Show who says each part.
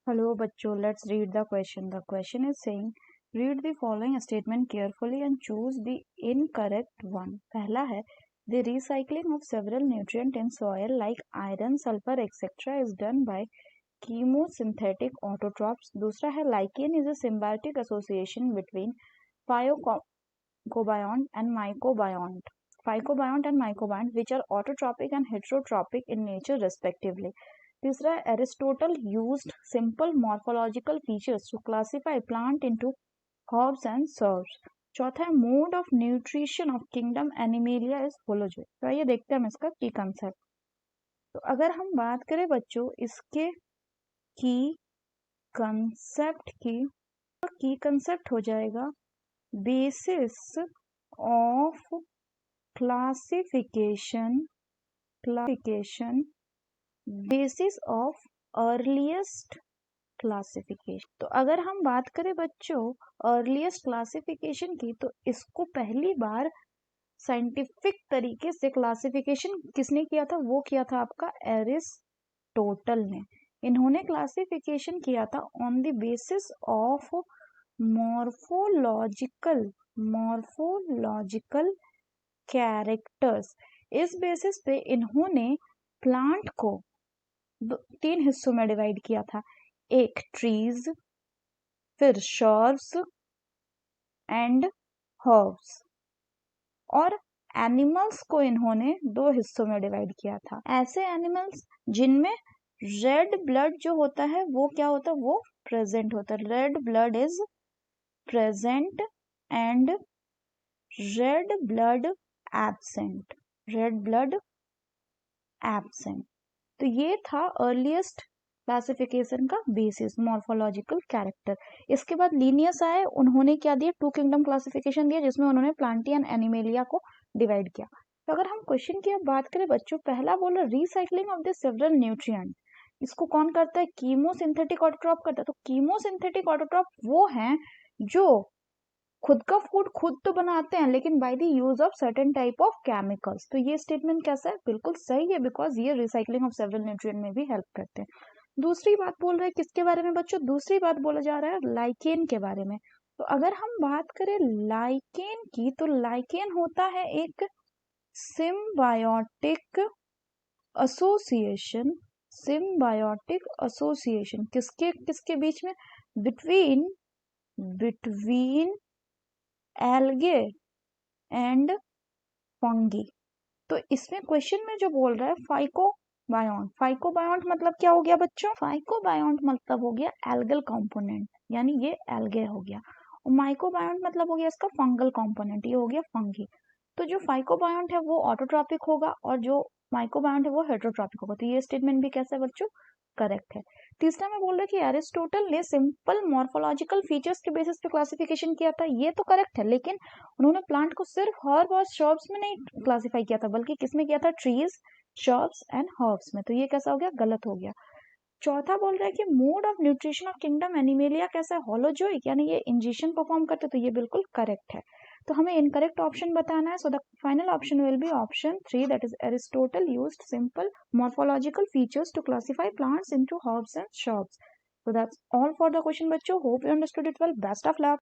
Speaker 1: Hello बच्चों, let's read the question. The question is saying, read the following statement carefully and choose the incorrect one. पहला है, the recycling of several nutrients in soil like iron, sulfur, etc. is done by chemosynthetic autotrophs. दूसरा है, lichen is a symbiotic association between phycobiont and mycobiont which are autotrophic and heterotrophic in nature respectively. तीसरा, Aristotle used simple morphological features to classify plant into herbs and shrubs. चौथा है, mode of nutrition of kingdom Animalia is holozoic. तो आइए देखते हैं हम इसका की कंसेप्ट. तो अगर हम बात करें बच्चों इसके की कंसेप्ट की, तो की कंसेप्ट हो जाएगा basis of classification basis of earliest classification. तो अगर हम बात करें बच्चों अर्लीस्ट क्लासिफिकेशन की, तो इसको पहली बार साइंटिफिक तरीके से क्लासिफिकेशन किसने किया था? वो किया था आपका एरिस्टोटल ने. इन्होंने क्लासिफिकेशन किया था on the basis of morphological characters. इस बेसिस पे इन्होंने प्लांट को 3 हिस्सों में डिवाइड किया था. एक ट्रीज, फिर शर्ब्स एंड हर्ब्स, और एनिमल्स को इन्होंने 2 हिस्सों में डिवाइड किया था. ऐसे एनिमल्स जिनमें रेड ब्लड जो होता है वो क्या होता है? वो प्रेजेंट होता है. Red blood is present and red blood absent. तो ये था अर्लीस्ट क्लासिफिकेशन का बेसिस, मॉर्फोलॉजिकल कैरेक्टर. इसके बाद लीनियस आए, उन्होंने क्या दिया? 2 किंगडम क्लासिफिकेशन दिया, जिसमें उन्होंने प्लांटिया एंड एनिमेलिया को डिवाइड किया. तो अगर हम क्वेश्चन की अब बात करें बच्चों, पहला बोला recycling of the several nutrient. इसको कौन करता है? कीमोसिंथेटिक ऑटोट्रॉफ करता है. तो कीमोसिंथेटिक ऑटोट्रॉफ वो हैं जो खुद का फूड खुद तो बनाते हैं, लेकिन by the use of certain type of chemicals. तो ये स्टेटमेंट कैसा है? बिल्कुल सही है, बिकॉज ये रिसाइकलिंग ऑफ सेवरल न्यूट्रिएंट में भी हेल्प करते हैं. दूसरी बात बोल रहे हैं किसके बारे में बच्चों? दूसरी बात बोला जा रहा है लाइकेन के बारे में. तो अगर हम बात करें लाइकेन की, तो लाइकेन होता है एक सिम्बायोटिक एसोसिएशन किसके किसके बीच में? Between algae and fungi. तो इसमें क्वेश्चन में जो बोल रहा है फाइकोबायोंट मतलब क्या हो गया बच्चों? फाइकोबायोंट मतलब हो गया एल्गल कंपोनेंट, यानी ये एल्गे हो गया. और माइकोबायोंट मतलब हो गया इसका फंगल कंपोनेंट, ये हो गया फंगी. तो जो फाइकोबायोंट है वो ऑटोट्रॉपिक होगा और जो माइकोबायोंट है वो हेटरोट्रॉपिक होगा. तो ये स्टेटमेंट भी कैसा है बच्चों? करेक्ट है. तीसरा में बोल रहा है कि एरिस्टोटल ने सिंपल मॉर्फोलॉजिकल फीचर्स के बेसिस पे क्लासिफिकेशन किया था. ये तो करेक्ट है, लेकिन उन्होंने प्लांट को सिर्फ हर्ब और श्रब्स में नहीं क्लासिफाई किया था, बल्कि किसमें किया था? ट्रीज, श्रब्स एंड हर्ब्स में. तो ये कैसा हो गया? गलत हो गया. चौथा बोल रहा है कि mode of nutrition of kingdom animalia कैसा है? होलोजोइक, यानी ये इंजेक्शन परफॉर्म करते. तो ये बिल्कुल करेक्ट है. तो हमें इनकरेक्ट ऑप्शन बताना है. So the final option will be option 3, that is Aristotle used simple morphological features to classify plants into herbs and shrubs. So that's all for the question बच्चों. Hope you understood it well. Best of luck.